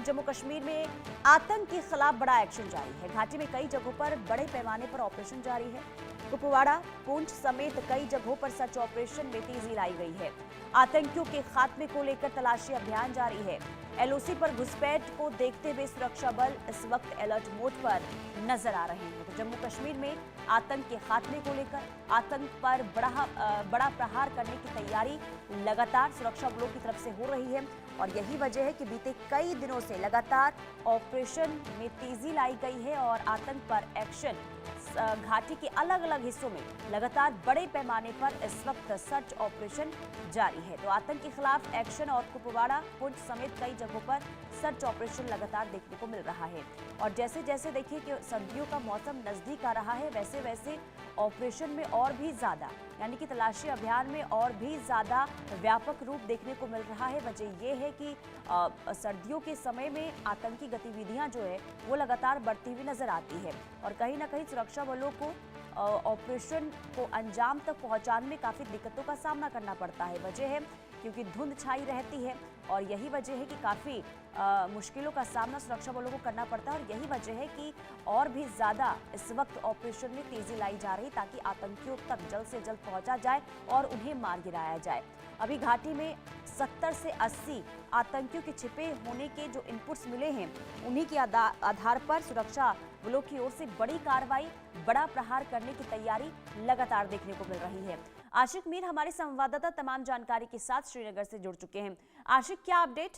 जम्मू कश्मीर में आतंक के खिलाफ बड़ा एक्शन जारी है। घाटी में कई जगहों पर बड़े पैमाने पर ऑपरेशन जारी है। कुपवाड़ा, पुंछ समेत कई जगहों पर सर्च ऑपरेशन में तेजी लाई गई है। आतंकियों के खात्मे को लेकर तलाशी अभियान जारी है। एलओसी पर घुसपैठ को देखते हुए सुरक्षा बल इस वक्त अलर्ट मोड पर नजर आ रहे हैं। तो जम्मू कश्मीर में आतंक के खात्मे को लेकर आतंक पर बड़ा प्रहार करने की तैयारी लगातार सुरक्षा बलों की तरफ से हो रही है और यही वजह है कि बीते कई दिनों से लगातार ऑपरेशन में तेजी लाई गई है और आतंक पर एक्शन घाटी के अलग अलग हिस्सों में लगातार बड़े पैमाने पर इस वक्त सर्च ऑपरेशन जारी है। तो आतंक के खिलाफ एक्शन और कुपवाड़ा, पुंछ समेत कई जगहों पर सर्च ऑपरेशन लगातार देखने को मिल रहा है। और जैसे जैसे देखिए कि सर्दियों का मौसम नजदीक आ रहा है, वैसे वैसे ऑपरेशन में और भी ज्यादा यानी कि तलाशी अभियान में और भी ज्यादा व्यापक रूप देखने को मिल रहा है। वजह यह है कि सर्दियों के समय में आतंकी गतिविधियां जो है वो लगातार बढ़ती हुई नजर आती है और कहीं ना कहीं सुरक्षा बलों को ऑपरेशन को अंजाम तक पहुंचाने में काफी दिक्कतों का सामना करना पड़ता है। वजह है क्योंकि धुंध छाई रहती है और यही वजह है कि काफी मुश्किलों का सामना सुरक्षा बलों को करना पड़ता है और यही वजह है कि और भी ज्यादा इस वक्त ऑपरेशन में तेजी लाई जा रही ताकि आतंकियों तक जल्द से जल्द पहुंचा जाए और उन्हें मार गिराया जाए। अभी घाटी में 70 से 80 आतंकियों के छिपे होने के जो इनपुट्स मिले हैं, उन्हीं के आधार पर सुरक्षा बलों की ओर से बड़ी कार्रवाई, बड़ा प्रहार करने की तैयारी लगातार देखने को मिल रही है। आशिक मीर हमारे संवाददाता तमाम जानकारी के साथ श्रीनगर से जुड़ चुके हैं। आशिक, क्या अपडेट?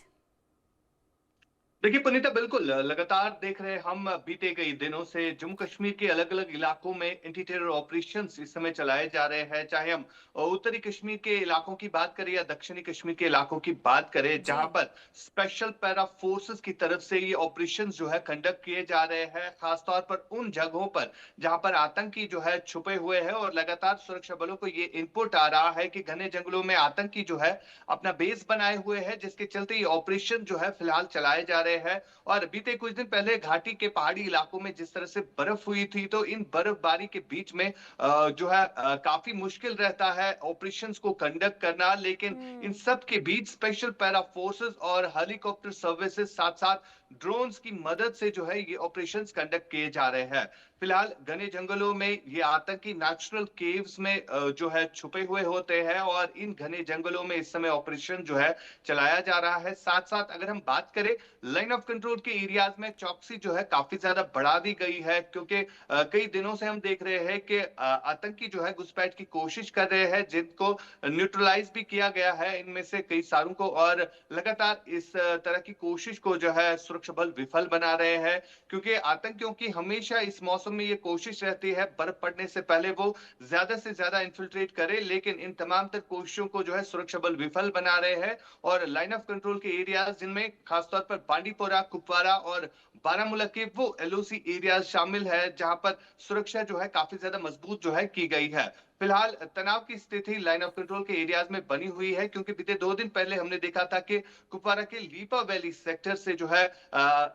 देखिए पुनीता, बिल्कुल लगातार देख रहे हैं हम बीते कई दिनों से जम्मू कश्मीर के अलग अलग इलाकों में एंटी टेरर ऑपरेशंस इस समय चलाए जा रहे हैं। चाहे हम उत्तरी कश्मीर के इलाकों की बात करें या दक्षिणी कश्मीर के इलाकों की बात करें, जी। जहां पर स्पेशल पैरा फोर्सेस की तरफ से ये ऑपरेशंस जो है कंडक्ट किए जा रहे हैं, खासतौर पर उन जगहों पर जहां पर आतंकी जो है छुपे हुए हैं। और लगातार सुरक्षा बलों को ये इनपुट आ रहा है कि घने जंगलों में आतंकी जो है अपना बेस बनाए हुए हैं, जिसके चलते ये ऑपरेशन जो है फिलहाल चलाए जा रहे हैं। और बीते कुछ दिन पहले घाटी के पहाड़ी इलाकों में जिस तरह से बर्फ हुई थी, तो इन बर्फबारी के बीच में जो है काफी मुश्किल रहता है ऑपरेशंस को कंडक्ट करना। लेकिन इन सब के बीच स्पेशल पैरा फोर्सेस और हेलीकॉप्टर सर्विसेज साथ साथ ड्रोन्स की मदद से जो है ये ऑपरेशंस कंडक्ट किए जा रहे हैं। फिलहाल घने जंगलों में ये आतंकी नेचुरल केव्स में जो है छुपे हुए होते हैं और इन घने जंगलों में इस समय ऑपरेशन जो है चलाया जा रहा है। साथ साथ अगर हम बात करें लाइन ऑफ कंट्रोल के एरियाज में, चौकसी जो है काफी ज्यादा बढ़ा दी गई है, क्योंकि कई दिनों से हम देख रहे हैं कि आतंकी जो है घुसपैठ की कोशिश कर रहे हैं, जिनको न्यूट्रलाइज भी किया गया है इनमें से कई सारों को। और लगातार इस तरह की कोशिश को जो है सुरक्षा बल विफल बना रहे हैं, क्योंकि आतंकियों की हमेशा इस मौसम में ये कोशिश रहती है बर्फ पड़ने से पहले वो ज्यादा से ज्यादा इन्फिल्ट्रेट करे। लेकिन इन तमाम तर कोशिशों को जो है सुरक्षा बल विफल बना रहे हैं और लाइन ऑफ कंट्रोल के एरियाज जिनमें खासतौर पर बांडीपोरा, कुपवाड़ा और बारामूला के वो एलओसी एरियाज शामिल है, जहां पर सुरक्षा जो है काफी ज्यादा मजबूत जो है की गई है। फिलहाल तनाव की स्थिति लाइन ऑफ कंट्रोल के एरियाज में बनी हुई है, क्योंकि बीते 2 दिन पहले हमने देखा था कि कुपवाड़ा के लीपा वैली सेक्टर से जो है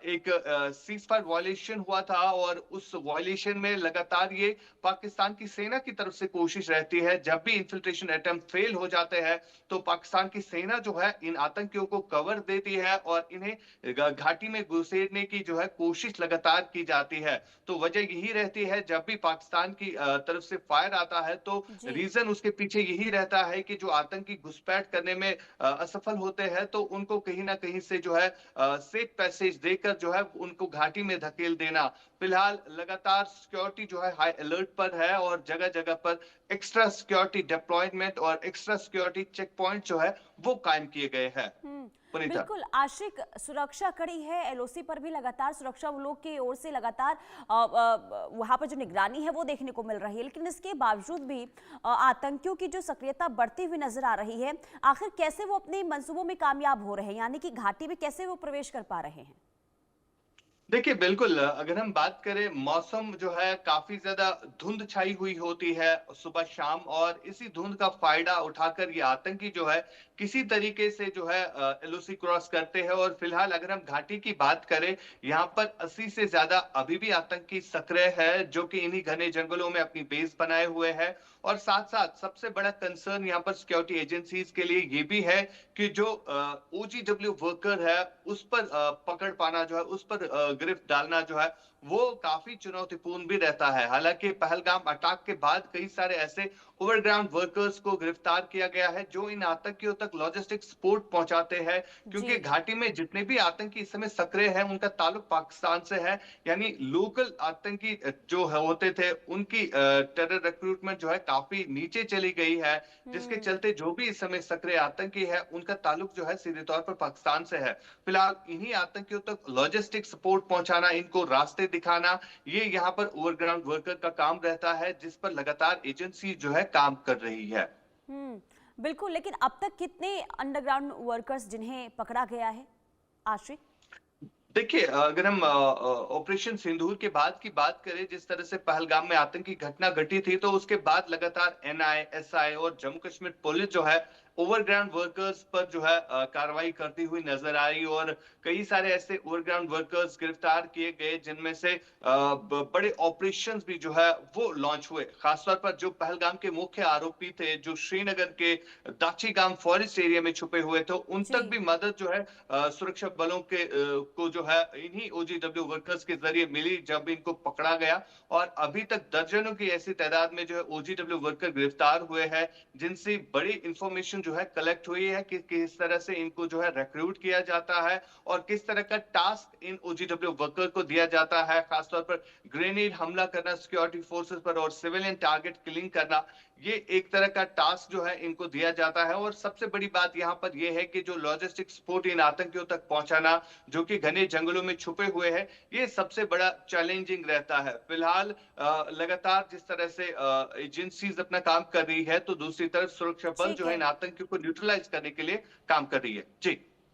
एक सीज फायर वायलेशन हुआ था और उस वायलेशन में लगातार ये पाकिस्तान की सेना की तरफ से कोशिश रहती है। जब भी इंफिल्ट्रेशन अटेम्प्ट फेल हो जाते हैं तो पाकिस्तान की सेना जो है इन आतंकियों को कवर देती है और इन्हें घाटी में घुसेड़ने की जो है कोशिश लगातार की जाती है। तो वजह यही रहती है, जब भी पाकिस्तान की तरफ से फायर आता है तो जी। रीजन उसके पीछे यही रहता है कि जो आतंकी घुसपैठ करने में असफल होते हैं तो उनको कहीं ना कहीं से जो है सेफ पैसेज देकर जो है उनको घाटी में धकेल देना। फिलहाल लगातार सिक्योरिटी जो है हाई अलर्ट पर है और जगह जगह पर एक्स्ट्रा सिक्योरिटी डिप्लॉयमेंट और एक्स्ट्रा सिक्योरिटी चेक पॉइंट जो है वो कायम किए गए हैं। पुनीता, बिल्कुल आशिक, सुरक्षा कड़ी है। एलओसी पर भी लगातार सुरक्षा बलों की ओर से लगातार वहां पर जो निगरानी है वो देखने को मिल रही है, लेकिन इसके बावजूद भी आतंकियों की जो सक्रियता बढ़ती हुई नजर आ रही है, आखिर कैसे वो अपने मंसूबों में कामयाब हो रहे हैं, यानी कि घाटी में कैसे वो प्रवेश कर पा रहे हैं? देखिए, बिल्कुल अगर हम बात करें मौसम जो है काफ़ी ज़्यादा धुंध छाई हुई होती है सुबह-शाम और इसी धुंध का फ़ायदा उठाकर ये आतंकी जो है किसी तरीके से जो है एलओसी क्रॉस करते हैं और फ़िलहाल अगर हम घाटी की बात करें, यहाँ पर 80 से ज़्यादा अभी भी आतंकी सक्रिय है, जो कि इन्हीं घने जंगलों में अपनी बेस बनाए हुए हैं और साथ-साथ सबसे बड़ा कंसर्न यहाँ पर सिक्योरिटी एजेंसीज़ के लिए ये भी है कि जो ओजीडब्ल्यू वर्कर है, उस पर पकड़ पाना जो है, उस पर गिरफ्त डालना जो है, वो काफ़ी चुनौतीपूर्ण भी रहता है। हालाँकि पहलगाम अटैक के बाद कई सारे ऐसे ओवरग्राउंड वर्कर्स को गिरफ्तार किया गया है, जो इन आतंकियों तक लॉजिस्टिक सपोर्ट पहुँचाते हैं, जी। क्योंकि घाटी में जितने भी आतंकी इस समय सक्रिय हैं, उनका ताल्लुक पाकिस्तान से है। यानी लोकल आतंकी जो है होते थे, उनकी टेरर रिक्रूटमेंट जो है काफ़ी नीचे चली गई है, जिसके हम्म। चलते जो भी इस समय सक्रिय आतंकी है, उनका ताल्लुक जो है सीधे तौर पर पाकिस्तान से है। फिलहाल इन्हीं आतंकियों तक लॉजिस्टिक सपोर्ट पहुंचाना, इनको रास्ते दिखाना, ये यहाँ पर ओवरग्राउंड वर्कर का काम रहता है, जिस पर लगातार एजेंसी जो है काम कर रही है। बिल्कुल, लेकिन अब तक कितने अंडरग्राउंड वर्कर्स जिन्हें पकड़ा गया है, आश्रित? देखिए, अगर हम ऑपरेशन सिंदूर के बाद की बात करें, जिस तरह से पहलगाम में आतंकी घटना घटी थी, तो उसके बाद लगातार एनआई, एसआई और जम्मू कश्मीर पुलिस जो है, ओवरग्राउंड वर्कर्स पर जो है कार्रवाई करती हुई नजर आई और कई सारे ऐसे ओवरग्राउंड वर्कर्स गिरफ्तार किए गए, जिनमें से बड़े ऑपरेशंस भी जो है वो लॉन्च हुए। खासतौर पर जो पहलगाम के मुख्य आरोपी थे, जो श्रीनगर के दाची गांव फॉरेस्ट एरिया में छुपे हुए थे, उन जी। तक भी मदद जो है सुरक्षा बलों के को जो है इन्हीं ओजीडब्ल्यू वर्कर्स के जरिए मिली जब इनको पकड़ा गया और अभी तक दर्जनों की ऐसी तादाद में जो है ओजीडब्ल्यू वर्कर गिरफ्तार हुए हैं, जिनसे बड़ी इंफॉर्मेशन जो है कलेक्ट हुई है कि किस तरह से इनको जो है रिक्रूट किया जाता है और किस तरह का टास्क इन ओजीडब्ल्यू वर्कर को दिया जाता है, खासतौर पर ग्रेनेड हमला करना सिक्योरिटी फोर्सेस पर और सिविलियन टारगेट किलिंग करना, ये एक तरह का टास्क जो है इनको दिया जाता है और सबसे बड़ी बात यहाँ पर यह है कि जो लॉजिस्टिक सपोर्ट इन आतंकियों तक पहुंचाना, जो कि घने जंगलों में छुपे हुए हैं, ये सबसे बड़ा चैलेंजिंग रहता है। फिलहाल लगातार जिस तरह से एजेंसीज अपना काम कर रही है, तो दूसरी तरफ सुरक्षा बल ठीक जो है है। इन आतंकियों को न्यूट्रलाइज करने के लिए काम कर रही है। जी।